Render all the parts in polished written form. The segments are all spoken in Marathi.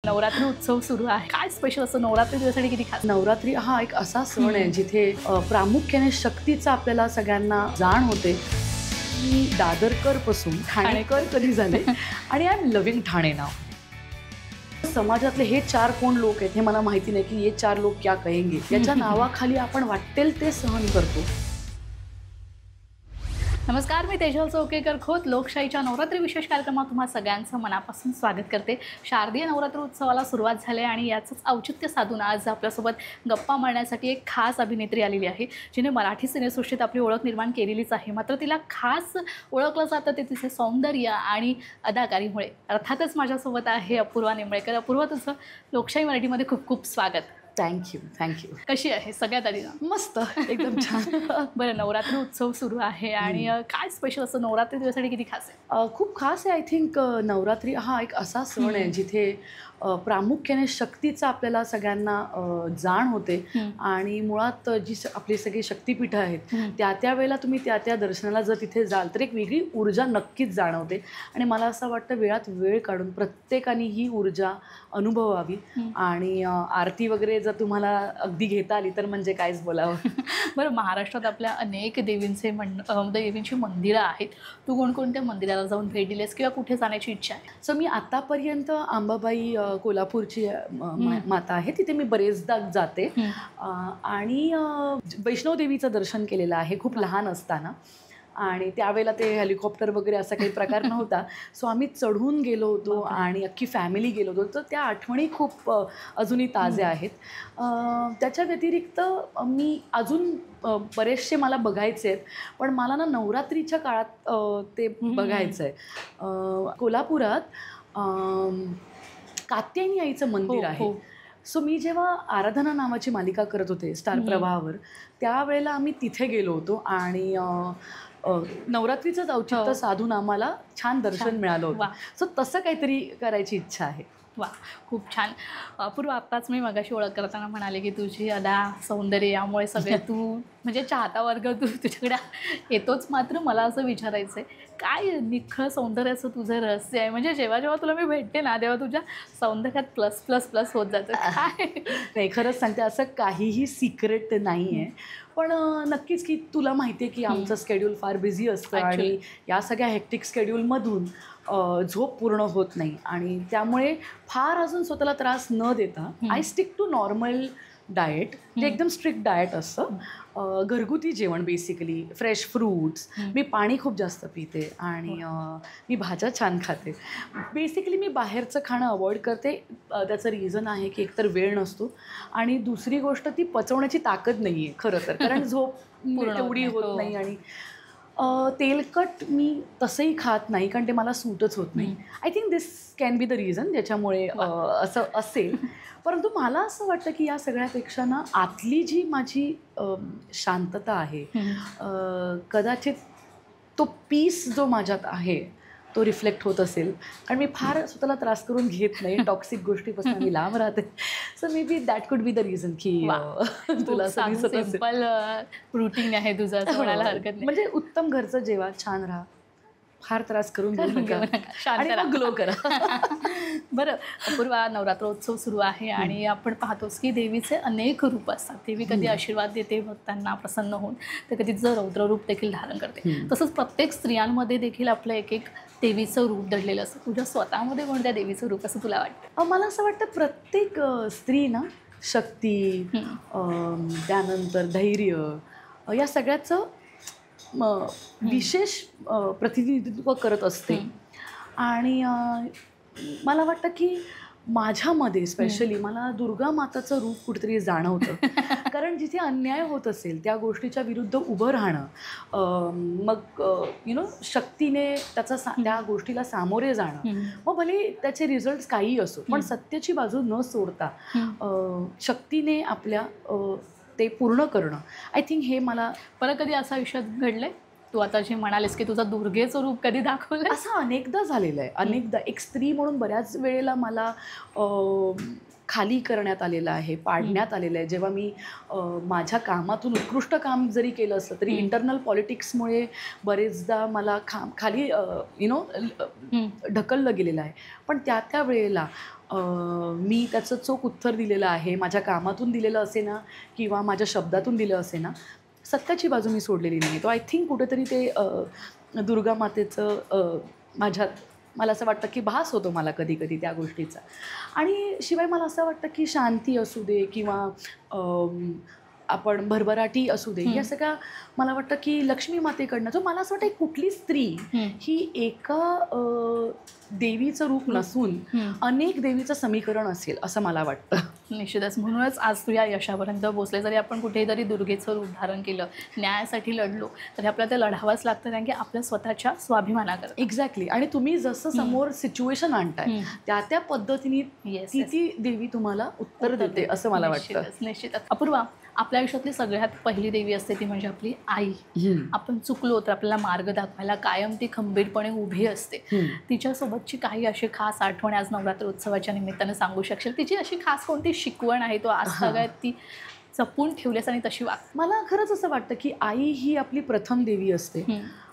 नवरात्री उत्सव सुरू आहे. काय स्पेशल असं नवरात्री दिवसासाठी किती खास? नवरात्री हा एक असा सण आहे जिथे प्रामुख्याने शक्तीचा आपल्याला सगळ्यांना जाण होते. मी दादरकर पासून ठाणेकर कधी झाले आणि आय एम लव्हिंग ठाणे नाव. समाजातले हे 4 कोण लोक आहेत हे मला माहिती नाही की हे 4 लोक क्या कहेंगे. याच्या नावाखाली आपण वाटेल ते सहन करतो. नमस्कार, मी तेजल चौकेकर खोत लोकशाहीच्या नवरात्री विशेष कार्यक्रमात तुम्हा सगळ्यांचं मनापासून स्वागत करते. शारदीय नवरात्र उत्सवाला सुरुवात झाली आणि याचंच औचित्य साधून आज आपल्यासोबत गप्पा मारण्यासाठी एक खास अभिनेत्री आलेली आहे, जिने मराठी सिनेसृष्टीत आपली ओळख निर्माण केलेलीच आहे. मात्र तिला खास ओळखलं जातं ते तिचे सौंदर्य आणि अदाकारीमुळे. अर्थातच माझ्यासोबत आहे अपूर्वा निंबळेकर. अपूर्वा, तुझं लोकशाही मराठीमध्ये खूप खूप स्वागत. थँक्यू. कशी आहे? सगळ्यात आधी मस्त, एकदम छान. बरं, नवरात्री उत्सव सुरू आहे आणि काय स्पेशल असं नवरात्री दिवसासाठी किती खास आहे? खूप खास आहे. आय थिंक नवरात्री हा एक असा सण आहे जिथे प्रामुख्याने शक्तीचा आपल्याला सगळ्यांना जाण होते. आणि मुळात जी आपली सगळी शक्तिपीठं आहेत त्या वेळेला तुम्ही त्या दर्शनाला जर तिथे जाल तर एक वेगळी ऊर्जा नक्कीच जाणवते. आणि मला असं वाटतं वेळात वेळ काढून प्रत्येकाने ही ऊर्जा अनुभवावी. आणि आरती वगैरे जर तुम्हाला अगदी घेता आली तर म्हणजे काहीच बोलावं. बरं, महाराष्ट्रात आपल्या अनेक देवींची मंदिरं आहेत. तू कोणकोणत्या मंदिराला जाऊन भेट दिलीस किंवा कुठे जाण्याची इच्छा आहे? सो मी आतापर्यंत अंबाबाई कोल्हापूरची माता आहे, तिथे मी बरेचदा जाते. आणि वैष्णोदेवीचं दर्शन केलेलं आहे खूप लहान असताना. आणि त्यावेळेला ते हेलिकॉप्टर वगैरे असा काही प्रकार नव्हता. सो आम्ही चढून गेलो होतो आणि अख्खी फॅमिली गेलो होतो. तर त्या आठवणी खूप अजूनही ताज्या आहेत. त्याच्या व्यतिरिक्त मी अजून बरेचसे मला बघायचे आहेत, पण मला ना नवरात्रीच्या काळात ते बघायचं आहे. कोल्हापुरात कात्यायनी आईचं मंदिर आहे. सो मी जेव्हा आराधना नावाची मालिका करत होते स्टार प्रवाहावर, त्यावेळेला आम्ही तिथे गेलो होतो आणि नवरात्रीचंच औचित्य साधून आम्हाला छान दर्शन मिळालं होतं. सो तसं काहीतरी करायची इच्छा आहे. वा, खूप छान. अपूर्वा, आत्ताच मी मगाशी ओळख करताना म्हणाले की तुझी अदा, सौंदर्य यामुळे सगळे तू म्हणजे चाहता वर्ग तुझ्याकडे येतोच. मात्र मला असं विचारायचं आहे, काय निखळ सौंदर्याचं तुझं रहस्य आहे? म्हणजे जेव्हा जेव्हा तुला मी भेटते ना तेव्हा तुझ्या सौंदर्यात प्लस प्लस प्लस होत जातं. काय नाही, खरंच सांगते, असं काहीही सिक्रेट नाही आहे. पण नक्कीच की तुला माहिती आहे की आमचं स्केड्यूल फार बिझी असतं आणि या सगळ्या हेक्टिक स्केड्यूलमधून झोप पूर्ण होत नाही. आणि त्यामुळे फार अजून स्वतःला त्रास न देता I stick to normal diet, जे एकदम स्ट्रिक्ट डाएट असतं. घरगुती जेवण, बेसिकली फ्रेश फ्रूट्स, मी पाणी खूप जास्त पिते आणि मी भाज्या छान खाते. बेसिकली मी बाहेरचं खाणं अवॉइड करते. त्याचं रिझन आहे की एकतर वेळ नसतो आणि दुसरी गोष्ट ती पचवण्याची ताकद नाही आहे खरं तर, कारण झोप तेवढी होत नाही. आणि तेलकट मी तसंही खात नाही कारण ते मला सूटच होत नाही. I think this can be the reason ज्याच्यामुळे असं असेल. परंतु मला असं वाटतं की या सगळ्यापेक्षा ना आतली जी माझी शांतता आहे, कदाचित तो पीस जो माझ्यात आहे तो रिफ्लेक्ट होत असेल. कारण मी फार स्वतःला त्रास करून घेत नाही, टॉक्सिक गोष्टीपासून मी लांब राहते. So may be that could be the reason की तुला सिंपल रुटीन आहे तुझं, असं म्हणायला हरकत नाही. म्हणजे उत्तम घरचं जेवा, छान राहा, फार त्रास करून घेऊ नका आणि मग ग्लो करा. बरं अपूर्वा, नवरात्रोत्सव सुरू आहे आणि आपण पाहतोस की देवीचे अनेक रूप असतात. देवी कधी आशीर्वाद देते भक्तांना प्रसन्न होऊन, तर कधी तिचं रौद्ररूप देखील धारण करते. तसंच प्रत्येक स्त्रियांमध्ये देखील आपलं एक एक देवीचं रूप दडलेलं असतं. तुझ्या स्वतःमध्ये कोणत्या देवीचं रूप असं तुला वाटतं? मला असं वाटतं प्रत्येक स्त्री ना शक्ती, त्यानंतर धैर्य, या सगळ्याचं विशेष प्रतिनिधित्व करत असते. आणि मला वाटतं की माझ्यामध्ये स्पेशली मला दुर्गा माताचं रूप कुठेतरी जाणवतं. कारण जिथे अन्याय होत असेल त्या गोष्टीच्या विरुद्ध उभं राहणं, मग शक्तीने त्या गोष्टीला सामोरे जाणं, मग भले त्याचे रिझल्ट्स काही असो, पण सत्याची बाजू न सोडता शक्तीने आपल्या ते पूर्ण करणं. आय थिंक हे मला कधी असं आयुष्यात घडलंय? तू आता जे म्हणालीस की तुझं दुर्गेचं रूप कधी दाखवलं? असं अनेकदा झालेलं आहे. अनेकदा एक स्त्री म्हणून बऱ्याच वेळेला मला खाली करण्यात आलेलं आहे, पाडण्यात आलेलं आहे. जेव्हा मी माझ्या कामातून उत्कृष्ट काम जरी केलं असलं तरी इंटरनल पॉलिटिक्समुळे बरेचदा मला खाली ढकललं गेलेलं आहे. पण त्या वेळेला मी त्याचं चोख उत्तर दिलेलं आहे, माझ्या कामातून दिलेलं असे ना किंवा माझ्या शब्दातून दिलं असे ना, सत्याची बाजू मी सोडलेली नाही. तो आय थिंक कुठेतरी ते दुर्गा मातेचं माझ्यात मला असं वाटतं की भास होतो मला कधी कधी त्या गोष्टीचा. आणि शिवाय मला असं वाटतं की शांती असू दे किंवा आपण भरभराटी असू दे, या सगळ्या मला वाटतं की लक्ष्मी मातेकडनं जो मला असं वाटतं कुठली स्त्री ही एका देवीचं रूप नसून अनेक देवीचं समीकरण असेल असं मला वाटतं. निश्चितच. म्हणूनच आज तू या यशापर्यंत पोहोचले. जरी आपण कुठेतरी दुर्गेचं रूप धारण केलं, न्यायासाठी लढलो, तरी आपल्याला ते लढावंच लागतं, कारण की आपल्या स्वतःच्या स्वाभिमानाकरता. एक्झॅक्टली. आणि तुम्ही जसं समोर सिच्युएशन आणताय त्या त्या पद्धतीने ती देवी तुम्हाला उत्तर देते असं मला वाटतं. निश्चितच. अपूर्वा, आपल्या आयुष्यातली सगळ्यात पहिली देवी असते ती म्हणजे आपली आई. आपण चुकलो तर आपल्याला मार्ग दाखवायला कायम ती खंबीरपणे उभी असते. तिच्यासोबतची काही अशी खास आठवण आज नवरात्र उत्सवाच्या निमित्तानं सांगू शकशील? तिची अशी खास कोणती शिकवण आहे तो आज सगळ्यात ती जपून ठेवलीस आणि तशी वाग? मला खरंच असं वाटतं की आई ही आपली प्रथम देवी असते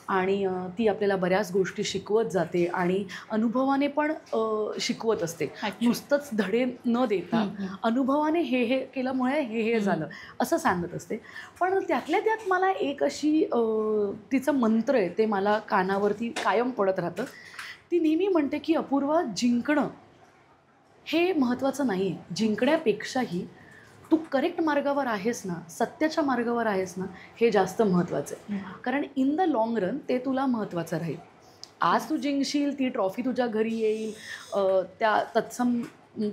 आणि ती आपल्याला बऱ्याच गोष्टी शिकवत जाते आणि अनुभवाने पण शिकवत असते. नुसतंच धडे न देता अनुभवाने हे केल्यामुळे हे झालं असं सांगत असते. पण त्यातल्या त्यात मला एक अशी तिचं मंत्र आहे ते मला कानावरती कायम पडत राहतं. ती नेहमी म्हणते की अपूर्वा, जिंकणं हे महत्त्वाचं नाही आहे, जिंकण्यापेक्षाही तू करेक्ट मार्गावर आहेस ना, सत्याच्या मार्गावर आहेस ना, हे जास्त महत्त्वाचं आहे. कारण इन द लाँग रन ते तुला महत्त्वाचं राहील. आज तू जिंकशील, ती ट्रॉफी तुझ्या घरी येईल, त्या तत्सम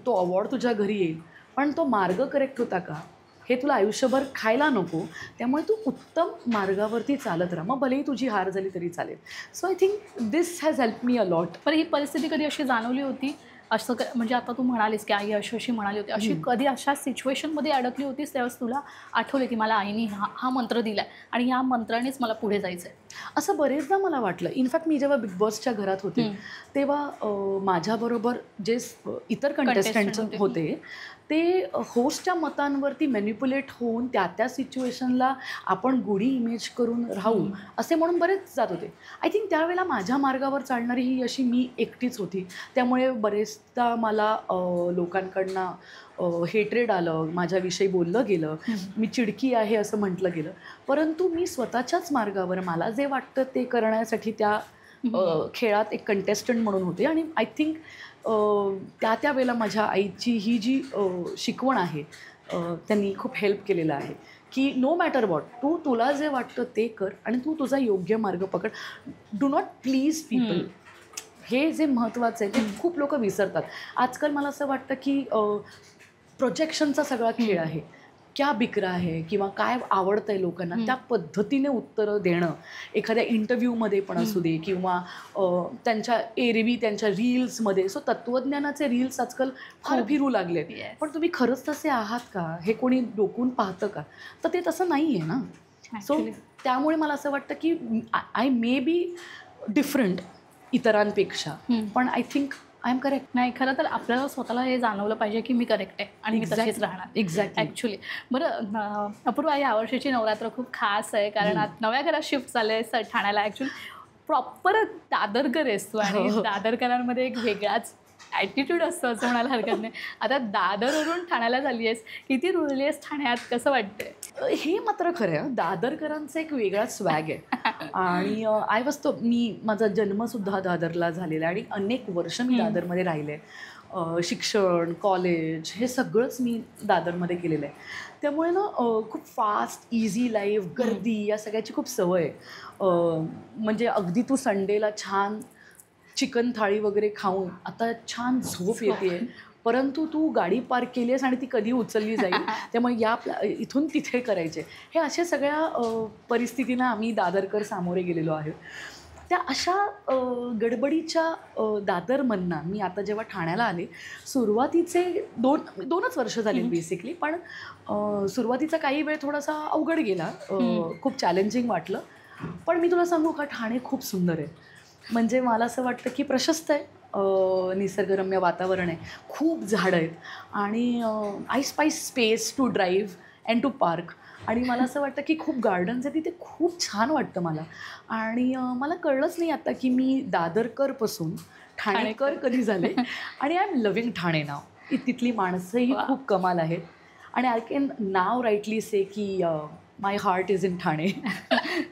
तो अवॉर्ड तुझ्या घरी येईल, पण तो मार्ग करेक्ट होता का हे तुला आयुष्यभर खायला नको. त्यामुळे तू उत्तम मार्गावरती चालत राहा, मग भलेही तुझी हार झाली तरी चालेल. So I think this has help me a lot. पण ही परिस्थिती कधी अशी जाणवली होती असं म्हणजे आता तू म्हणालीस की आई अशी म्हणाली होती, अशी कधी अशा सिच्युएशनमध्ये अडकली होतीस त्यावेळेस तुला आठवले की मला आईने हा मंत्र दिला आहे आणि ह्या मंत्रानेच मला पुढे जायचं आहे? असं बरेचदा मला वाटलं. इनफॅक्ट मी जेव्हा बिग बॉसच्या घरात होते तेव्हा माझ्याबरोबर जे इतर कंटेस्टंट्स होते ते होस्टच्या मतांवरती मॅनिप्युलेट होऊन त्या सिच्युएशनला आपण गुढी इमेज करून राहू असे म्हणून बरेच जात होते. आय थिंक त्यावेळेला माझ्या मार्गावर चालणारी ही अशी मी एकटीच होती. त्यामुळे बरेचदा मला लोकांकडनं हेट्रेड आलं, माझ्याविषयी बोललं गेलं, मी चिडकी आहे असं म्हटलं गेलं. परंतु मी स्वतःच्याच मार्गावर मला जे वाटतं ते करण्यासाठी त्या खेळात एक कंटेस्टंट म्हणून होते. आणि आय थिंक त्या वेळेला माझ्या आईची ही जी शिकवण आहे त्यांनी खूप हेल्प केलेलं आहे की नो मॅटर वॉट, तुला जे वाटतं ते कर आणि तू तुझा योग्य मार्ग पकड. Do not please people. हे जे महत्त्वाचं आहे ते खूप लोक विसरतात आजकाल. मला असं वाटतं की प्रोजेक्शनचा सगळा खेळ आहे. क्या बिक रहा है किंवा काय आवडतं आहे लोकांना त्या पद्धतीने उत्तरं देणं, एखाद्या इंटरव्ह्यूमध्ये पण असू दे किंवा त्यांच्या एरवी त्यांच्या रील्समध्ये. सो तत्त्वज्ञानाचे रील्स आजकाल फार फिरू लागले. पण तुम्ही खरंच तसे आहात का हे कोणी डोकून पाहतं का? तर ते तसं नाही आहे ना. सो त्यामुळे मला असं वाटतं की आय मे बी डिफरंट इतरांपेक्षा, पण I think I am correct. नाही, खरं तर आपल्याला स्वतःला हे जाणवलं पाहिजे की मी करेक्ट आहे आणि मी तशीच राहणार. एक्झॅक्टली. ॲक्च्युली. बरं अपूर्वा, यावर्षीची नवरात्र खूप खास आहे कारण आज नव्या घरात शिफ्ट झालं आहे ठाण्याला. ॲक्च्युली प्रॉपर दादरकर आहेस तू आणि दादरकरांमध्ये एक वेगळाच ॲटिट्यूड असतो असं म्हणायला हरकत नाही. आता दादरवरून ठाण्याला झाली आहेस, किती रुळली आहेस ठाण्यात, कसं वाटतंय? हे मात्र खरं आहे, दादरकरांचा एक वेगळा स्वॅग आहे. आणि मी माझा जन्मसुद्धा दादरला झालेला आहे आणि अनेक वर्ष मी दादरमध्ये राहिले. शिक्षण, कॉलेज हे सगळंच मी दादरमध्ये केलेलं आहे. त्यामुळे ना खूप फास्ट इझी लाईफ, गर्दी या सगळ्याची खूप सवय आहे. म्हणजे अगदी तू संडेला छान चिकन थाळी वगैरे खाऊन आता छान झोप येते, परंतु तू गाडी पार्क केली आहेस आणि ती कधी उचलली जाईल त्यामुळे इथून तिथे करायचे. हे अशा सगळ्या परिस्थितींना आम्ही दादरकर सामोरे गेलेलो आहे. त्या अशा गडबडीच्या दादरमधनं मी आता जेव्हा ठाण्याला आले, सुरुवातीचे दोनच वर्ष झाली बेसिकली, पण सुरुवातीचा काही वेळ थोडासा अवघड गेला, खूप चॅलेंजिंग वाटलं. पण मी तुला सांगू का, ठाणे खूप सुंदर आहे. म्हणजे मला असं वाटतं की प्रशस्त आहे, निसर्गरम्य वातावरण आहे, खूप झाडं आहेत आणि आईस्पाईस space to drive and to park. आणि मला असं वाटतं की खूप गार्डन्स आहे तिथे, खूप छान वाटतं मला. आणि मला कळलंच नाही आता की मी दादरकरपासून ठाणेकर कधी झाले आणि आय एम लव्हिंग ठाणे नाव. तिथली माणसंही खूप कमाल आहेत आणि आय कॅन नाव राईटली से की माय हार्ट इज इन ठाणे.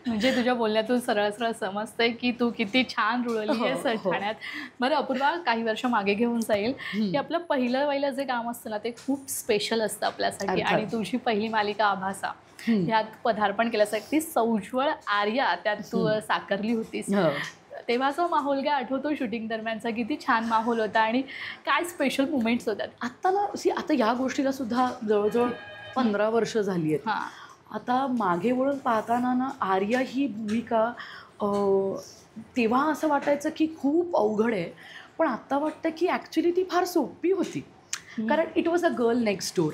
म्हणजे तुझ्या बोलण्यातून सरळ सरळ समजतंय की तू किती छान रुळली आहेस ठाण्यात. बरं अपूर्वा, काही वर्ष मागे घेऊन जाईल की आपलं पहिलं जे काम असतं ना ते खूप स्पेशल असतं आपल्यासाठी. आणि तुझी पहिली मालिका आभासा ह्यात पदार्पण केल्यासाठी सौज्वळ आर्या त्यात तू साकारली होतीस. तेव्हाचा माहोल काय आठवतो? शूटिंग दरम्यानचा किती छान माहोल होता आणि काय स्पेशल मुमेंट्स होतात? आत्ता ना आता या गोष्टीला सुद्धा जवळजवळ 15 वर्ष झाली आहेत. आता मागे वळून पाहताना ना आर्या ही भूमिका तेव्हा असं वाटायचं की खूप अवघड आहे, पण आत्ता वाटतं की ॲक्च्युली ती फार सोपी होती. कारण it was a girl next door.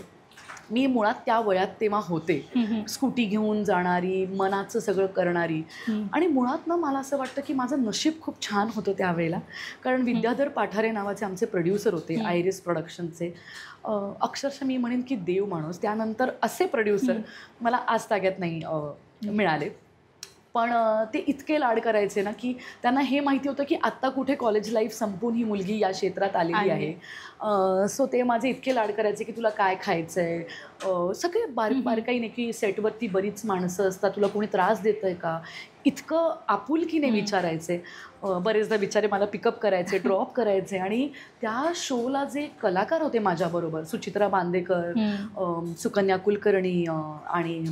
मी मुळात त्या वयात तेव्हा होते, स्कूटी घेऊन जाणारी, मनाचं सगळं करणारी. आणि मुळात ना मला असं वाटतं की माझं नशीब खूप छान होतं त्यावेळेला. कारण विद्याधर पाठारे नावाचे आमचे प्रोड्युसर होते आयरिस प्रोडक्शनचे. अक्षरशः मी म्हणेन की देव माणूस. त्यानंतर असे प्रोड्युसर मला आज ताग्यात नाही मिळाले, पण ते इतके लाड करायचे ना की त्यांना हे माहिती होतं की आत्ता कुठे कॉलेज लाईफ संपून ही मुलगी या क्षेत्रात आलेली आहे. सो ते माझे इतके लाड करायचे की तुला काय खायचं आहे, सगळे बारकाई नाही की सेटवरती बरीच माणसं असतात, तुला कोणी त्रास देतं आहे का, इतकं आपुलकीने विचारायचे. बरेचदा बिचारे मला पिकअप करायचे, ड्रॉप करायचे. आणि त्या शोला जे कलाकार होते माझ्याबरोबर, सुचित्रा बांदेकर, सुकन्या कुलकर्णी आणि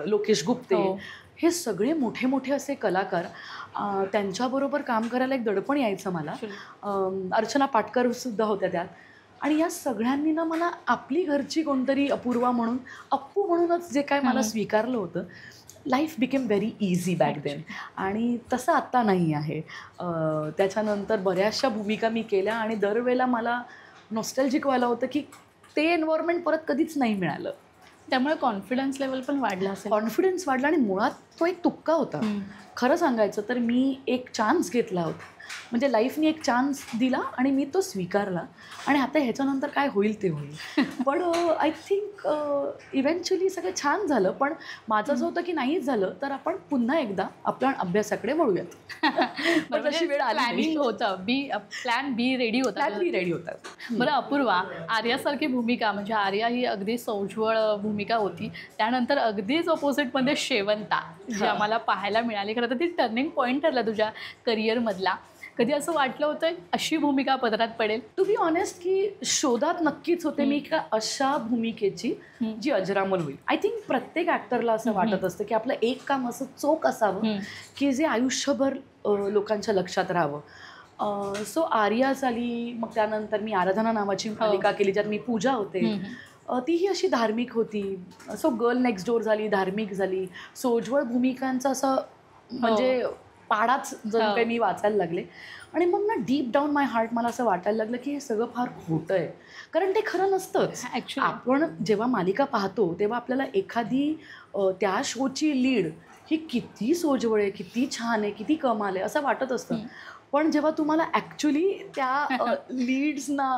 लोकेश गुप्ते, हे सगळे मोठे मोठे असे कलाकार, त्यांच्याबरोबर काम करायला एक दडपण यायचं मला. अर्चना पाटकरसुद्धा होत्या त्यात. आणि या सगळ्यांनी ना मला आपली घरची कोणतरी अपूर्वा म्हणून, अप्पू म्हणूनच जे काय मला स्वीकारलं होतं. Life became very easy back then. आणि तसं आत्ता नाही आहे. त्याच्यानंतर बऱ्याचशा भूमिका मी केल्या आणि दरवेळेला मला नॉस्टॅल्जिक व्हायला होतं की ते एन्व्हायरमेंट परत कधीच नाही मिळालं. त्यामुळे कॉन्फिडन्स लेवल पण वाढला असेल. कॉन्फिडन्स वाढला आणि मुळात तो एक तुक्का होता. खरं सांगायचं तर मी एक चान्स घेतला होता, म्हणजे लाईफने एक चान्स दिला आणि मी तो स्वीकारला. आणि आता ह्याच्यानंतर काय होईल ते होईल. पण आय थिंक इव्हेंच्युअली सगळं छान झालं. पण माझं असं होतं की नाहीच झालं तर आपण पुन्हा एकदा आपल्या अभ्यासाकडे वळूयात. पण तशी वेळ आली. प्लॅनिंग होतं, प्लॅन बी रेडी होता. प्लॅन बी रेडी होता. बरं अपूर्वा, आर्यासारखी भूमिका म्हणजे आर्या ही अगदी सौज्वळ भूमिका होती. त्यानंतर अगदीच ऑपोजिटमध्ये शेवंता जी आम्हाला पाहायला मिळाली. खरं तर ती टर्निंग पॉईंट ठरला तुझ्या करिअरमधला. कधी असं वाटलं होतं अशी भूमिका पदरात पडेल? टू बी ऑनेस्ट की शोधात नक्कीच होते मी का अशा भूमिकेची जी अजरामर होईल. आय थिंक प्रत्येक ॲक्टरला असं वाटत असतं की आपलं एक काम असं चोख असावं की जे आयुष्यभर लोकांच्या लक्षात राहावं. सो आर्या झाली, मग त्यानंतर मी आराधना नावाची मालिका केली ज्यात मी पूजा होते. तीही अशी धार्मिक होती. सो गर्ल नेक्स्ट डोअर झाली, धार्मिक झाली. सोज्वळ भूमिकांचं असं म्हणजे पाडाच जर काही मी वाचायला लागले. आणि मग ना डीप डाऊन माय हार्ट मला असं वाटायला लागलं की हे सगळं फार खोटं आहे. कारण ते खरं नसतंच. आपण जेव्हा मालिका पाहतो तेव्हा आपल्याला एखादी त्या शोची लीड ही किती सोज्वळ आहे, किती छान आहे, किती कमाल आहे असं वाटत असतं. पण जेव्हा तुम्हाला ॲक्च्युली त्या लीड्सना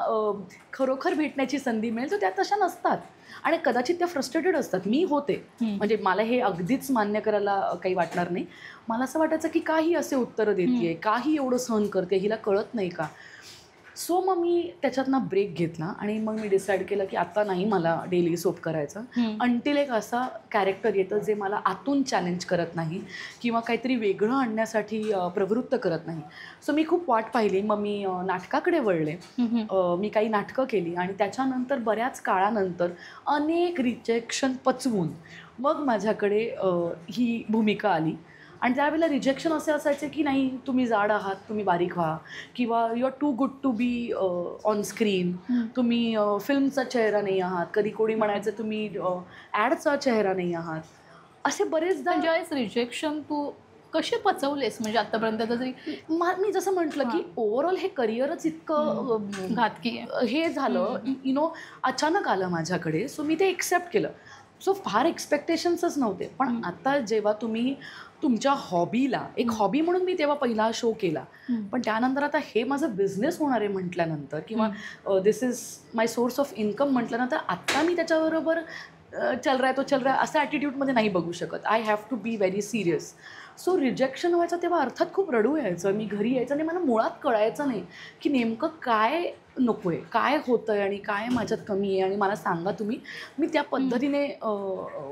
खरोखर भेटण्याची संधी मिळेल तर त्या तशा नसतात आणि कदाचित त्या फ्रस्ट्रेटेड असतात. मी होते, म्हणजे मला हे अगदीच मान्य करायला काही वाटणार नाही. मला असं वाटायचं की काही असे उत्तरं देते, काही एवढं सहन करते, हिला कळत नाही का. सो मग मी त्याच्यातनं ब्रेक घेतला आणि मग मी डिसाईड केलं की आता नाही मला डेली सोप करायचं अंटिल एक असा कॅरेक्टर येतं जे मला आतून चॅलेंज करत नाही किंवा काहीतरी वेगळं आणण्यासाठी प्रवृत्त करत नाही. सो मी खूप वाट पाहिली. मग मी नाटकाकडे वळले. मी काही नाटकं केली आणि त्याच्यानंतर बऱ्याच काळानंतर अनेक रिजेक्शन पचवून मग माझ्याकडे ही भूमिका आली. आणि त्यावेळेला रिजेक्शन असे असायचे की नाही तुम्ही जाड आहात, तुम्ही बारीक व्हा, किंवा you are too good to be on screen, तुम्ही फिल्मचा चेहरा नाही आहात. कधी कोणी म्हणायचं तुम्ही ॲडचा चेहरा नाही आहात. असे बरेचदा ज्यावेळेस रिजेक्शन तू कसे पचवलेस? म्हणजे आतापर्यंत तरी मी जसं म्हटलं की ओव्हरऑल हे करिअरच इतकं घातकी हे झालं, अचानक आलं माझ्याकडे. सो मी ते एक्सेप्ट केलं. सो फार एक्सपेक्टेशन्सच नव्हते. पण आता जेव्हा तुम्ही तुमच्या हॉबीला एक हॉबी म्हणून मी तेव्हा पहिला शो केला, पण त्यानंतर आता हे माझं बिझनेस होणार आहे म्हटल्यानंतर किंवा this is my source of income म्हटल्यानंतर आत्ता मी त्याच्याबरोबर चल रहा है तो चल रहा है असं ॲटिट्यूडमध्ये नाही बघू शकत. I have to be very serious. So rejection व्हायचं तेव्हा अर्थात खूप रडू यायचं. मी घरी यायचं आणि मला मुळात कळायचं नाही की नेमकं काय नको आहे, काय होतं आहे आणि काय माझ्यात कमी आहे आणि मला सांगा तुम्ही. मी त्या पद्धतीने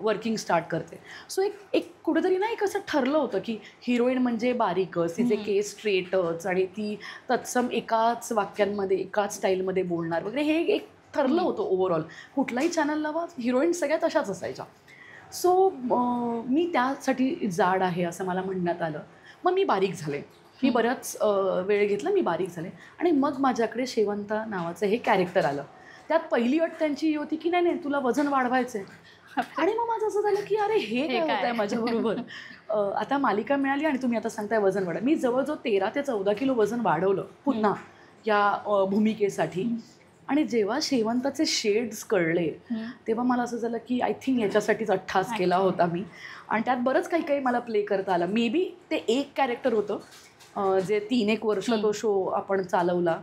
वर्किंग स्टार्ट करते. सो एक कुठेतरी ना एक असं ठरलं होतं की हिरोईन म्हणजे बारीकच, तिचे केस स्ट्रेटच आणि ती तत्सम एकाच वाक्यांमध्ये एकाच स्टाईलमध्ये बोलणार वगैरे, हे एक ठरलं होतं ओव्हरऑल. कुठलाही चॅनल लावा, हिरोईन सगळ्या तशाच असायच्या. सो मी त्यासाठी जाड आहे असं मला म्हणण्यात आलं. मग मी बारीक झाले. मी बराच वेळ घेतला, मी बारीक झाले आणि मग माझ्याकडे शेवंता नावाचं हे कॅरेक्टर आलं. त्यात पहिली अट त्यांची ही होती की नाही तुला वजन वाढवायचं आहे. आणि मग माझं असं झालं की अरे हे काय होत आहे माझ्याबरोबर. आता मालिका मिळाली आणि तुम्ही आता सांगताय वजन वाढा. मी जवळजवळ 13 ते 14 किलो वजन वाढवलं पुन्हा या भूमिकेसाठी. आणि जेव्हा शेवंताचे शेड्स कळले तेव्हा मला असं झालं की आय थिंक याच्यासाठीच अट्ठास केला होता मी. आणि त्यात बरंच काही काही मला प्ले करता आलं. मे बी ते एक कॅरेक्टर होतं जे 3-1 वर्ष तो शो आपण चालवला.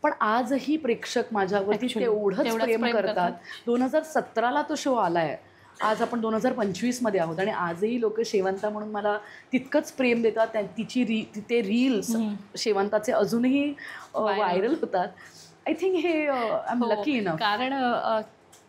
पण आजही प्रेक्षक माझ्यावरती तेवढंच प्रेम करतात. 2017ला तो शो आला आहे, आज आपण 2025मध्ये आहोत आणि आजही लोक शेवंता म्हणून मला तितकंच प्रेम देतात. ते रील्स शेवंताचे अजूनही व्हायरल होतात. आय थिंक हे आय एम लकी इनफ. कारण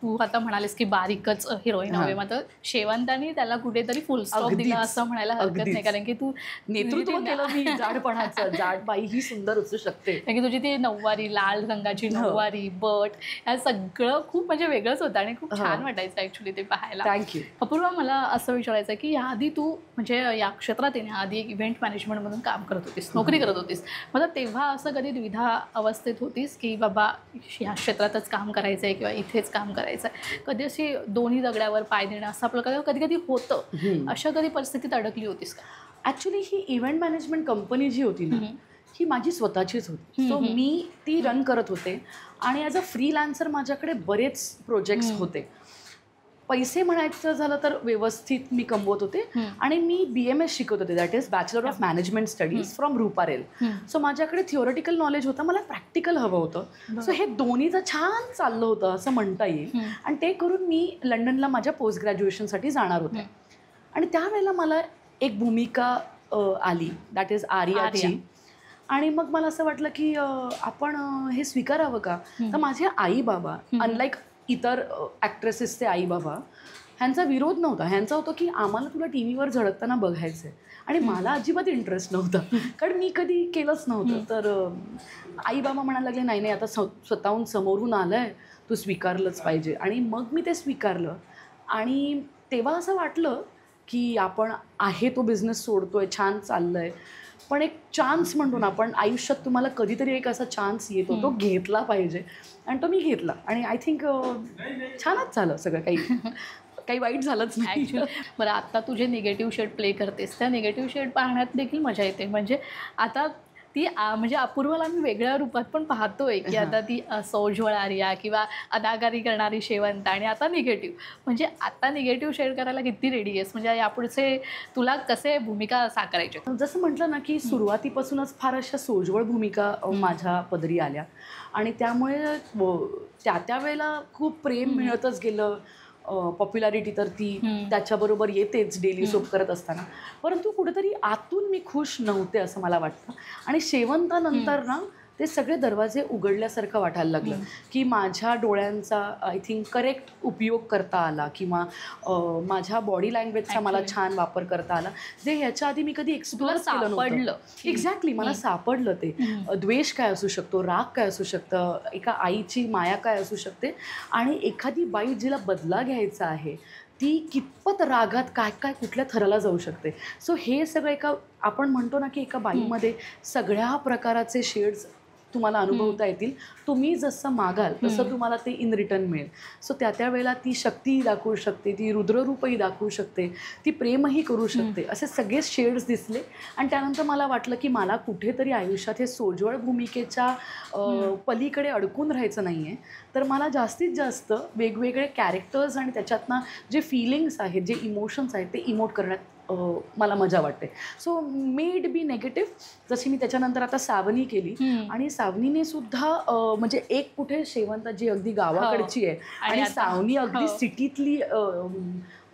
तू आता म्हणालीस की बारीकच हिरोईन हवे, मात्र शेवंतानी त्याला कुठेतरी फुल स्टॉप दिला असं म्हणायला हरकत नाही. कारण की तू नेतृत्व केलं मी जाडपणाचं. जाड बाई ही सुंदर असू शकते. कारण की तुझी ती नऊवारी, लाल रंगाची नऊवारी, बट ह्या सगळं खूप म्हणजे वेगळंच होतं आणि खूप छान वाटायचं ॲक्च्युली ते पाहायला. थँक्यू. अपूर्वा, मला असं विचारायचं की याआधी तू म्हणजे या क्षेत्रात येण्याआधी एक इव्हेंट मॅनेजमेंटमधून काम करत होतीस, नोकरी करत होतीस. मला तेव्हा असं कधी द्विधा अवस्थेत होतीस की बाबा ह्या क्षेत्रातच काम करायचं आहे किंवा इथेच काम करायचं आहे? कधी अशी दोन्ही दगड्यावर पाय देणं असं आपलं कधी कधी होतं, अशा कधी परिस्थितीत अडकली होतीस का? ॲक्च्युली ही इव्हेंट मॅनेजमेंट कंपनी जी होती ना ही माझी स्वतःचीच होती. सो मी ती रन करत होते आणि ॲज अ फ्रीलॅन्सर माझ्याकडे बरेच प्रोजेक्ट्स होते. पैसे म्हणायचं झालं तर व्यवस्थित मी कमवत होते आणि मी BMS शिकत होते, that is bachelor of management studies from Ruparel. So माझ्याकडे थिओरिटिकल नॉलेज होतं, मला प्रॅक्टिकल हवं होतं. सो हे दोन्हीचं छान चाललं होतं असं म्हणता येईल. आणि ते करून मी लंडनला माझ्या पोस्ट ग्रॅज्युएशनसाठी जाणार होते. आणि त्यावेळेला मला एक भूमिका आली, दॅट इज आर्याची. आणि मग मला असं वाटलं की आपण हे स्वीकारावं का. तर माझे आई बाबा, अनलाईक इतर ॲक्ट्रेसेसचे आई बाबा, ह्यांचा विरोध नव्हता. ह्यांचा होतं की आम्हाला तुला टी व्हीवर झळकताना बघायचं आहे. आणि मला अजिबात इंटरेस्ट नव्हता कारण मी कधी केलंच नव्हतं. तर आई बाबा म्हणायला लागले नाही नाही आता स्वतःहून समोरून आलं आहे, तू स्वीकारलंच पाहिजे. आणि मग मी ते स्वीकारलं. आणि तेव्हा असं वाटलं की आपण आहे तो बिझनेस सोडतोय, छान चाललं आहे, पण एक चान्स म्हणतो ना आपण आयुष्यात, तुम्हाला कधीतरी एक असा चान्स येतो, तो घेतला पाहिजे. आणि तो मी घेतला आणि आय थिंक छानच झालं सगळं. काही वाईट झालंच नाही ॲक्च्युली. बरं, आता तू जे निगेटिव्ह शेड प्ले करतेस त्या निगेटिव्ह शेड पाहण्यात देखील मजा येते. म्हणजे आता ती म्हणजे अपूर्वाला मी वेगळ्या रूपात पण पाहतोय की आता ती सोज्वळ आर्या किंवा अदाकारी करणारी शेवंता आणि आता निगेटिव्ह. म्हणजे आता निगेटिव्ह शेड करायला किती रेडी आहेस? म्हणजे यापुढचे तुला कसे भूमिका साकारायचे? जसं म्हटलं ना की सुरुवातीपासूनच फार अशा सोज्वळ भूमिका माझ्या पदरी आल्या आणि त्यामुळे त्या वेळेला खूप प्रेम मिळतच गेलं. पॉप्युलॅरिटी तर ती त्याच्याबरोबर येतेच डेली सोप करत असताना. परंतु कुठेतरी आतून मी खुश नव्हते असं मला वाटतं. आणि शेवंतानंतर ना ते सगळे दरवाजे उघडल्यासारखं वाटायला लागलं की माझ्या डोळ्यांचा आय थिंक करेक्ट उपयोग करता आला किंवा माझ्या बॉडी लँग्वेजचा मला छान वापर करता आला, जे ह्याच्या आधी मी कधी एक्सप्लोर केलं नव्हतं. एक्झॅक्टली, मला सापडलं ते. द्वेष काय असू शकतो, राग काय असू शकतं, एका आईची माया काय असू शकते आणि एखादी बाई जिला बदला घ्यायचा आहे ती कितपत रागात काय काय कुठल्या थराला जाऊ शकते. सो हे सगळं एका आपण म्हणतो ना की एका बाईमध्ये सगळ्या प्रकाराचे शेड्स तुम्हाला अनुभवता येतील. तुम्ही जसं मागाल तसं तुम्हाला ते इन रिटर्न मिळेल. सो त्या वेळेला ती शक्तीही दाखवू शकते, ती रुद्ररूपही दाखवू शकते, ती प्रेमही करू शकते, असे सगळे शेड्स दिसले. आणि त्यानंतर मला वाटलं की मला कुठेतरी आयुष्यात हे सोज्वळ भूमिकेच्या पलीकडे अडकून राहायचं नाही आहे. तर मला जास्तीत जास्त वेगवेगळे कॅरेक्टर्स आणि त्याच्यातनं जे फिलिंग्स आहेत, जे इमोशन्स आहेत ते इमोट करण्यात मला मजा वाटते. सो मेड बी नेगेटिव्ह. जशी मी त्याच्यानंतर आता सावनी केली आणि सावनीने सुद्धा म्हणजे एक कुठे शेवंता जी अगदी गावाकडची आहे आणि सावनी अगदी सिटीतली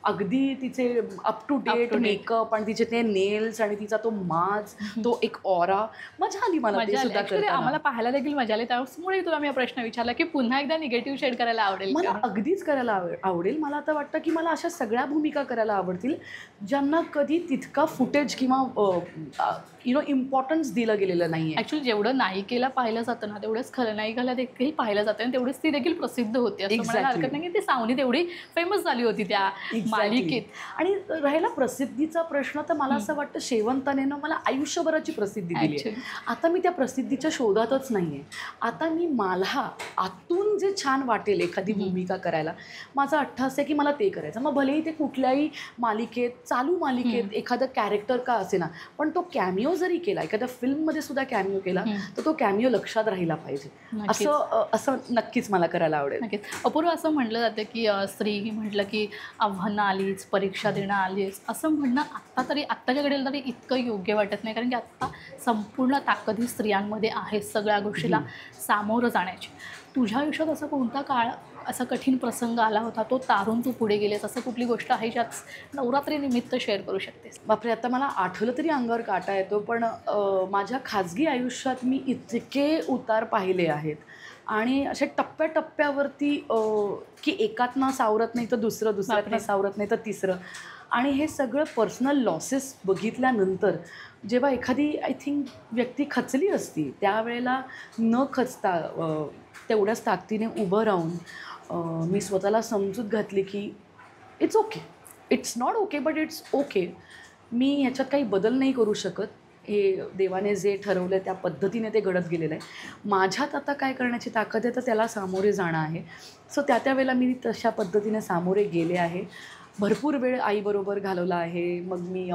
अगदी तिचे अप टू डेट मेकअप आणि तिचे ते नेल्स आणि तिचा तो माज, तो एक ऑरा, मजा आली मला ते सुद्धा करताना. आम्हाला पाहायला देखील मजा आली. त्यामुळे तुला मी हा प्रश्न विचारला की पुन्हा एकदा निगेटिव्ह शेड करायला आवडेल मला अगदीच करायला आवडेल. मला आता वाटतं की मला अशा सगळ्या भूमिका करायला आवडतील ज्यांना कधी तितका फुटेज किंवा इम्पॉर्टन्स दिलं गेलेलं नाही. ऍक्च्युली जेवढं नायिकेला पाहिलं जातं ना तेवढंच खलनायिकाला देखील पाहिलं जातं आणि तेवढीच ती देखील प्रसिद्ध होती असं म्हणायला हरकत नाही की ती सावनी तेवढी फेमस झाली होती त्या मालिकेत. आणि राहिला प्रसिद्धीचा प्रश्न तर मला असं वाटतं शेवंतानेनं मला आयुष्यभराची प्रसिद्धी दिली आहे. आता मी त्या प्रसिद्धीच्या शोधातच नाहीये. आता मी मला आतून जे छान वाटेल एखादी भूमिका करायला माझा अट्टा असं आहे की मला ते करायचं. मग भलेही ते कुठल्याही मालिकेत चालू मालिकेत एखादं कॅरेक्टर का असे ना, पण तो कॅमिओ जरी केला, एखाद्या फिल्ममध्ये सुद्धा कॅमिओ केला तर तो कॅमिओ लक्षात राहिला पाहिजे. असं नक्कीच मला करायला आवडेल. नक्कीच. अपूर्व, असं म्हटलं जातं की स्त्री म्हटलं की आव्हानं आलीच, परीक्षा देणं आलीच, असं म्हणणं आत्ताच्या घडीला तरी इतकं योग्य वाटत नाही. कारण की आत्ता संपूर्ण ताकद ही स्त्रियांमध्ये आहे सगळ्या गोष्टीला सामोरं जाण्याची. तुझ्या आयुष्यात असा कोणता काळ, असा कठीण प्रसंग आला होता तो तारून तू पुढे गेलेस, असं कुठली गोष्ट आहे ज्यात नवरात्रीनिमित्त शेअर करू शकतेस? बापरे, आता मला आठवलं तरी अंगावर काटा येतो. पण माझ्या खाजगी आयुष्यात मी इतके उतार पाहिले आहेत आणि अशा टप्प्याटप्प्यावरती की एकातनं सावरत नाही तर दुसऱ्यातनं सावरत नाही तर तिसरं. आणि हे सगळं पर्सनल लॉसेस बघितल्यानंतर जेव्हा एखादी आय थिंक व्यक्ती खचली असती त्यावेळेला न खचता तेवढ्याच ताकदीने उभं राहून मी स्वतःला समजूत घातली की it's okay, it's not okay but it's okay. मी ह्याच्यात काही बदल नाही करू शकत. हे देवाने जे ठरवलं त्या पद्धतीने ते घडत गेलेलं आहे. माझ्यात आता काय करण्याची ताकद आहे तर त्याला सामोरे जाणं आहे. सो त्या वेळेला मी तशा पद्धतीने सामोरे गेले आहे. भरपूर वेळ आईबरोबर घालवला आहे. मग मी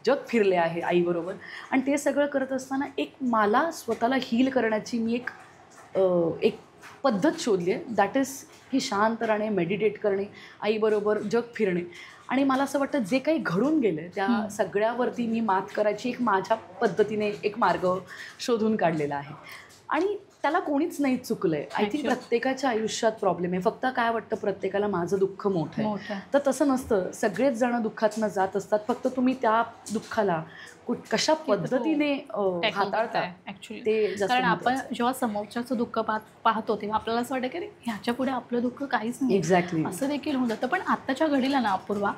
जग फिरले आहे आईबरोबर. आणि ते सगळं करत असताना मला स्वतःला हील करण्याची मी एक पद्धत शोधली आहे. दॅट इज की शांत राहणे, मेडिटेट करणे, आईबरोबर जग फिरणे. आणि मला असं वाटतं जे काही घडून गेलं त्या सगळ्यावरती मी मात करायची माझ्या पद्धतीने एक मार्ग शोधून काढलेला आहे. आणि त्याला कोणीच नाही चुकलं आहे. आय थिंक प्रत्येकाच्या आयुष्यात प्रॉब्लेम आहे. फक्त काय वाटतं प्रत्येकाला माझं दुःख मोठं आहे, तर तसं नसतं. सगळेच जण दुःखातनं जात असतात. फक्त तुम्ही त्या दुःखाला कशा पद्धतीने हाताळता ॲक्च्युली ते. कारण आपण जेव्हा समोरच्याचं दुःख पाहतो तेव्हा आपल्याला असं वाटतं की ह्याच्या पुढे आपलं दुःख काहीच नाही. एक्झॅक्टली असं देखील होऊन जातं. पण आत्ताच्या घडीला ना अपूर्वा,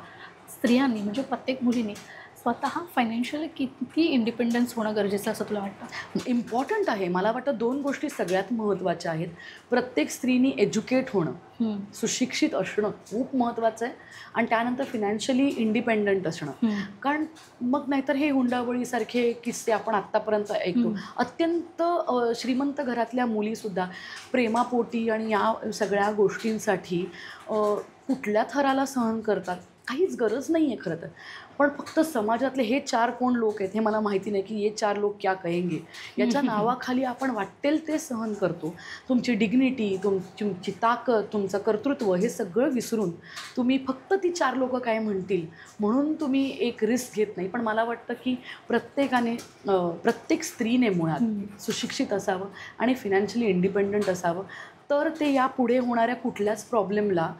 स्त्रियांनी म्हणजे प्रत्येक मुलीने स्वतः फायनान्शियली किती इंडिपेंडन्स होणं गरजेचं असं तुला वाटतं? इम्पॉर्टंट आहे. मला वाटतं 2 गोष्टी सगळ्यात महत्त्वाच्या आहेत. प्रत्येक स्त्रीनी एज्युकेट होणं, सुशिक्षित असणं खूप महत्त्वाचं आहे. आणि त्यानंतर फिनॅन्शियली इंडिपेंडंट असणं. कारण मग नाहीतर हे हुंडाबळीसारखे किस्से आपण आत्तापर्यंत ऐकतो. अत्यंत श्रीमंत घरातल्या मुलीसुद्धा प्रेमापोटी आणि या सगळ्या गोष्टींसाठी कुठल्या थराला सहन करतात. काहीच गरज नाही आहे खरं तर. पण फक्त समाजातले हे 4 कोण लोक आहेत हे मला माहिती नाही की हे 4 लोक क्या कहेंगे याच्या नावाखाली आपण वाटेल ते सहन करतो. तुमची डिग्निटी, तुमची ताकद, तुमचं कर्तृत्व हे सगळं विसरून तुम्ही फक्त ती 4 लोक काय म्हणतील म्हणून तुम्ही एक रिस्क घेत नाही. पण मला वाटतं की प्रत्येक स्त्रीने मुळात सुशिक्षित असावं आणि फिनॅन्शियली इंडिपेंडंट असावं, तर ते या पुढे होणाऱ्या कुठल्याच प्रॉब्लेमला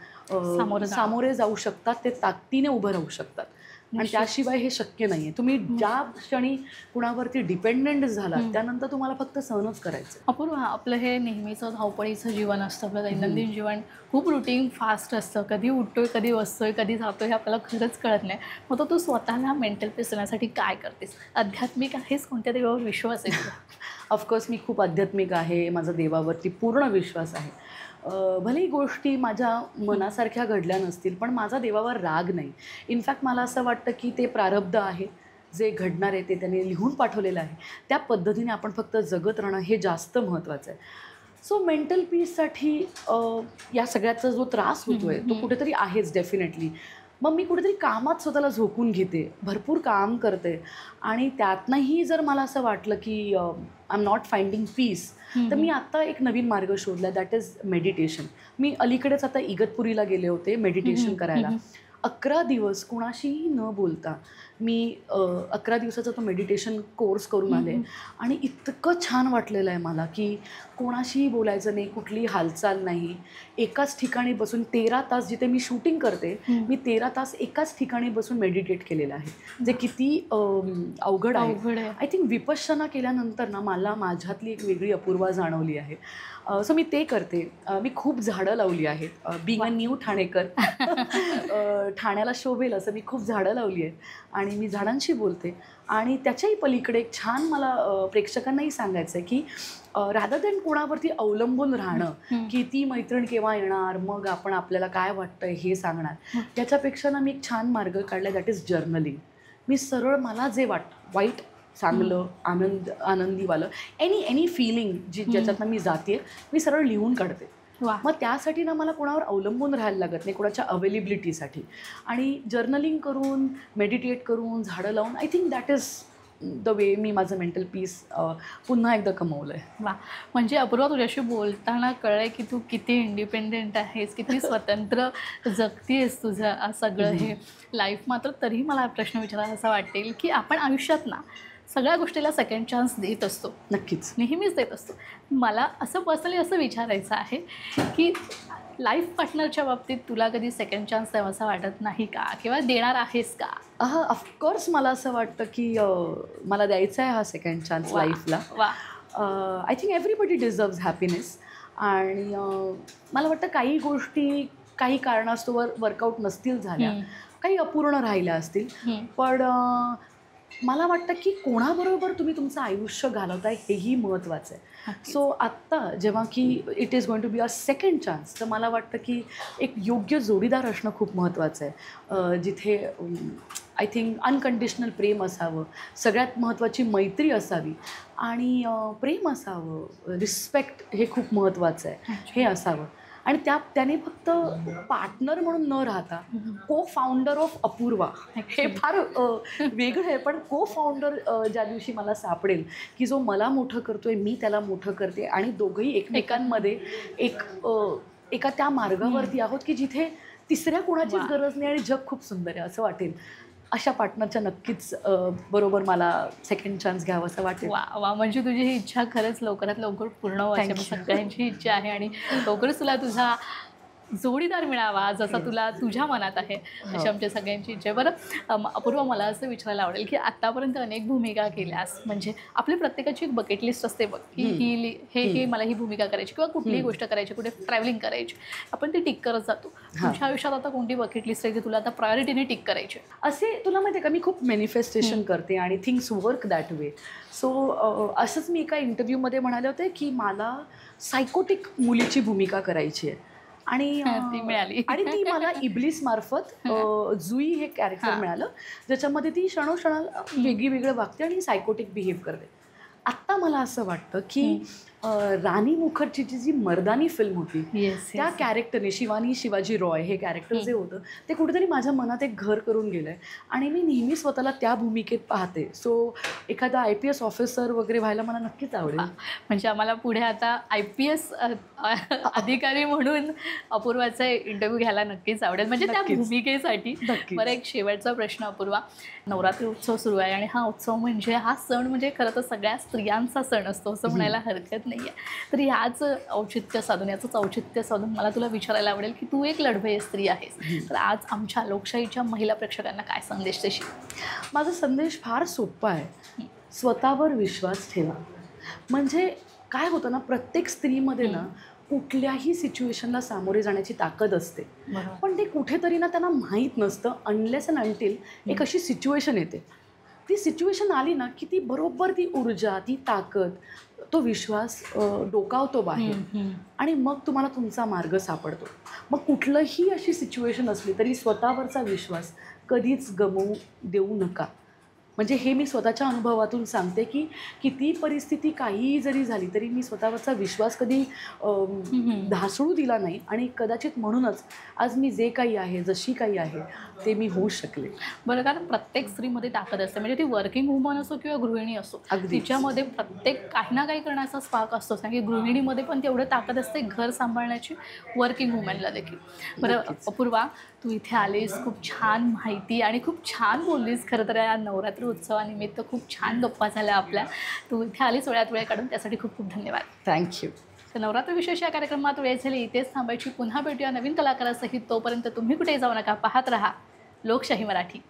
सामोरे जाऊ शकतात. ते ताकदीने उभं राहू शकतात. आणि त्याशिवाय हे शक्य नाही आहे. तुम्ही ज्या क्षणी कुणावरती डिपेंडंट झालात त्यानंतर तुम्हाला फक्त सहनच करायचं. अपूर्व, आपलं हे नेहमीचं धावपळीचं जीवन असतं. आपलं दैनंदिन जीवन खूप रुटीन फास्ट असतं. कधी उठतोय, कधी बसतोय, कधी जातोय हे आपल्याला खरंच कळत नाही. मग तो तू स्वतःला मेंटल पीस देण्यासाठी काय करतेस? आध्यात्मिक आहेस? कोणत्या देवावर विश्वास आहे? ऑफकोर्स मी खूप आध्यात्मिक आहे. माझा देवावरती पूर्ण विश्वास आहे. भलेही गोष्टी माझ्या मनासारख्या घडल्या नसतील पण माझा देवावर राग नाही. इनफॅक्ट मला असं वाटतं की ते प्रारब्ध आहे, जे घडणार आहे ते त्याने लिहून पाठवलेलं आहे. त्या पद्धतीने आपण फक्त जगत राहणं हे जास्त महत्त्वाचं आहे. सो मेंटल पीससाठी या सगळ्याचा जो त्रास होतो आहे तो कुठेतरी आहेच डेफिनेटली. मग मी कुठेतरी कामात स्वतःला झोकून घेते, भरपूर काम करते. आणि त्यातनंही जर मला असं वाटलं की I am not finding peace, तर मी आत्ता एक नवीन मार्ग शोधला, दॅट इज मेडिटेशन. मी अलीकडेच आता इगतपुरीला गेले होते मेडिटेशन करायला. 11 दिवस कुणाशीही न बोलता मी 11 दिवसाचा तो मेडिटेशन कोर्स करून आले आणि इतकं छान वाटलेलं आहे मला की कोणाशीही बोलायचं नाही, कुठलीही हालचाल नाही, एकाच ठिकाणी बसून 13 तास, जिथे मी शूटिंग करते मी 13 तास एकाच ठिकाणी बसून मेडिटेट केलेलं आहे, जे किती अवघड आहे. आय थिंक विपश्यना केल्यानंतर ना मला माझ्यातली एक वेगळी अपूर्वा जाणवली आहे. सो मी ते करते. मी खूप झाडं लावली आहेत. बिंग अ न्यू ठाणेकर ठाण्याला शोभेल असं मी खूप झाडं लावली आहेत आणि मी झाडांशी बोलते. आणि त्याच्याही पलीकडे एक छान मला प्रेक्षकांनाही सांगायचं आहे की रादर दॅन कोणावरती अवलंबून राहणं की ती मैत्रीण केव्हा येणार, मग आपण आपल्याला काय वाटतंय हे सांगणार, त्याच्यापेक्षा ना मी एक छान मार्ग काढला, दॅट इज जर्नलिंग. मी सरळ मला जे वाईट, चांगलं, आनंदीवालं एनी फिलिंग ज्याच्यातनं मी जाते, मी सरळ लिहून काढते. मग त्यासाठी ना मला कोणावर अवलंबून राहायला लागत नाही, कोणाच्या अवेलेबिलिटीसाठी. आणि जर्नलिंग करून, मेडिटेट करून, झाडं लावून, I think that is the way मी माझं मेंटल पीस पुन्हा एकदा कमवलं आहे. वा, म्हणजे अपूर्वा तुझ्याशी बोलताना कळलं आहे की तू किती इंडिपेंडेंट आहेस, किती स्वतंत्र जगतीयस तुझं सगळं हे लाईफ. मात्र तरीही मला प्रश्न विचारायला असं वाटेल की आपण आयुष्यात ना सगळ्या गोष्टीला सेकंड चान्स देत असतो, नक्कीच, नेहमीच देत असतो. मला असं पर्सनली असं विचारायचं आहे की लाईफ पार्टनरच्या बाबतीत तुला कधी सेकंड चान्स द्यावासा वाटत नाही का, किंवा देणार आहेस का? ऑफकोर्स मला असं वाटतं की मला द्यायचा आहे हा सेकंड चान्स लाईफला. I think everybody deserves happiness. आणि मला वाटतं काही गोष्टी काही कारणास्तव वर्कआउट नसतील झाल्या, काही अपूर्ण राहिल्या असतील, पण मला वाटतं की कोणाबरोबर तुम्ही तुमचं आयुष्य घालवताय हेही महत्त्वाचं आहे. सो आत्ता जेव्हा की it is going to be a second chance, तर मला वाटतं की एक योग्य जोडीदार असणं खूप महत्त्वाचं आहे, जिथे आय थिंक अनकंडिशनल प्रेम असावं, सगळ्यात महत्त्वाची मैत्री असावी आणि प्रेम असावं, रिस्पेक्ट हे खूप महत्त्वाचं आहे, हे असावं. आणि त्याने फक्त पार्टनर म्हणून न राहता को फाउंडर ऑफ अपूर्वा, हे फार वेगळं आहे. पण को फाउंडर ज्या दिवशी मला सापडेल की जो मला मोठं करतोय, मी त्याला मोठं करते आणि दोघंही एकमेकांमध्ये एका त्या मार्गावरती आहोत की जिथे तिसऱ्या कोणाचीच गरज नाही आणि जग खूप सुंदर आहे असं वाटेल, अशा पार्टनरच्या नक्कीच बरोबर मला सेकंड चान्स घ्यावं असं वाटेल. वा, म्हणजे तुझी ही इच्छा खरंच लवकरात लवकर पूर्ण व्हायची सगळ्यांची इच्छा आहे आणि लवकरच तुला तुझा जोडीदार मिळावा जसा तुला तुझ्या मनात आहे, अशी आमच्या सगळ्यांची इच्छा आहे. बरं अपूर्वा, मला असं विचारायला आवडेल की आत्तापर्यंत अनेक भूमिका केल्यास, म्हणजे आपली प्रत्येकाची एक बकेट लिस्ट असते बघ की ही मला ही भूमिका करायची किंवा कुठलीही गोष्ट करायची, कुठे ट्रॅव्हलिंग करायची, आपण ती टिक करत जातो. तुझ्या आयुष्यात आता कोणती बकेट लिस्ट आहे की तुला आता प्रायोरिटीने टिक करायची असे? तुला माहिती आहे का, मी खूप मॅनिफेस्टेशन करते आणि things work that way. So असंच मी एका इंटरव्ह्यूमध्ये म्हणाले होते की मला सायकोटिक मुलीची भूमिका करायची आहे आणि ती मिळाली. आणि ती मला इब्लिस मार्फत जुई हे कॅरेक्टर मिळालं, ज्याच्यामध्ये ती क्षणोक्षणाला वेगळं वागते आणि सायकोटिक बिहेव करते. आत्ता मला असं वाटतं की राणी मुखर्जीची जी मर्दानी फिल्म होती, त्या कॅरेक्टरने, शिवाजी रॉय हे कॅरेक्टर जे होतं ते कुठेतरी माझ्या मनात एक घर करून गेलं आहे आणि मी नेहमी स्वतःला त्या भूमिकेत पाहते. सो एखादा IPS ऑफिसर वगैरे व्हायला मला नक्कीच आवडेल. म्हणजे आम्हाला पुढे आता IPS अधिकारी म्हणून अपूर्वाचा इंटरव्ह्यू घ्यायला नक्कीच आवडेल, म्हणजे त्या भूमिकेसाठी. बरं, एक शेवटचा प्रश्न अपूर्वा, नवरात्री उत्सव सुरू आहे आणि हा उत्सव म्हणजे हा सण म्हणजे खरं तर सगळ्या स्त्रियांचा सण असतो असं म्हणायला हरकत नाही आहे. तर याच औचित्य साधून मला तुला विचारायला आवडेल की तू एक लढवय्य स्त्री आहेस, तर आज आमच्या लोकशाहीच्या महिला प्रेक्षकांना काय संदेश देशील? माझा संदेश फार सोपा आहे, स्वतःवर विश्वास ठेवा. म्हणजे काय होतं ना, प्रत्येक स्त्रीमध्ये ना कुठल्याही सिच्युएशनला सामोरे जाण्याची ताकद असते, पण ते कुठेतरी ना त्यांना माहीत नसतं अनलेस अँड अंटिल एक अशी सिच्युएशन येते. ती सिच्युएशन आली ना की ती बरोबर ती ऊर्जा, ती ताकद, तो विश्वास डोकावतो बाहेर आणि मग तुम्हाला तुमचा मार्ग सापडतो. मग कुठलंही अशी सिच्युएशन असली तरी स्वतःवरचा विश्वास कधीच गमवू देऊ नका. म्हणजे हे मी स्वतःच्या अनुभवातून सांगते की किती परिस्थिती काहीही जरी झाली तरी मी स्वतःवरचा विश्वास कधी ढासळू दिला नाही आणि कदाचित म्हणूनच आज मी जे काही आहे, जशी काही आहे ते मी होऊ शकले. बरं, कारण प्रत्येक स्त्रीमध्ये ताकद असते, म्हणजे ती वर्किंग वुमन असो किंवा गृहिणी असो, अगदीच. तिच्यामध्ये प्रत्येक काही ना काही करण्याचा स्पार्क असतोच ना, की गृहिणीमध्ये पण तेवढं ताकद असते घर सांभाळण्याची, वर्किंग वुमनला देखील. बरं नक्कीच. अपूर्वा, तू इथे आलीस, खूप छान माहिती आणि खूप छान बोललीस. खरं तर या नवरात्री उत्सवानिमित्त खूप छान गप्पा झाल्या आपल्या. तू इथे आलीस वेळात वेळ काढून, त्यासाठी खूप खूप धन्यवाद. थँक्यू. तर नवरात्र विशेष या कार्यक्रमात वेळ झाली इथेच थांबायची. पुन्हा भेटूया नवीन कलाकारासहित. तोपर्यंत तुम्ही कुठेही जाऊ नका, पाहत रहा लोकशाही मराठी.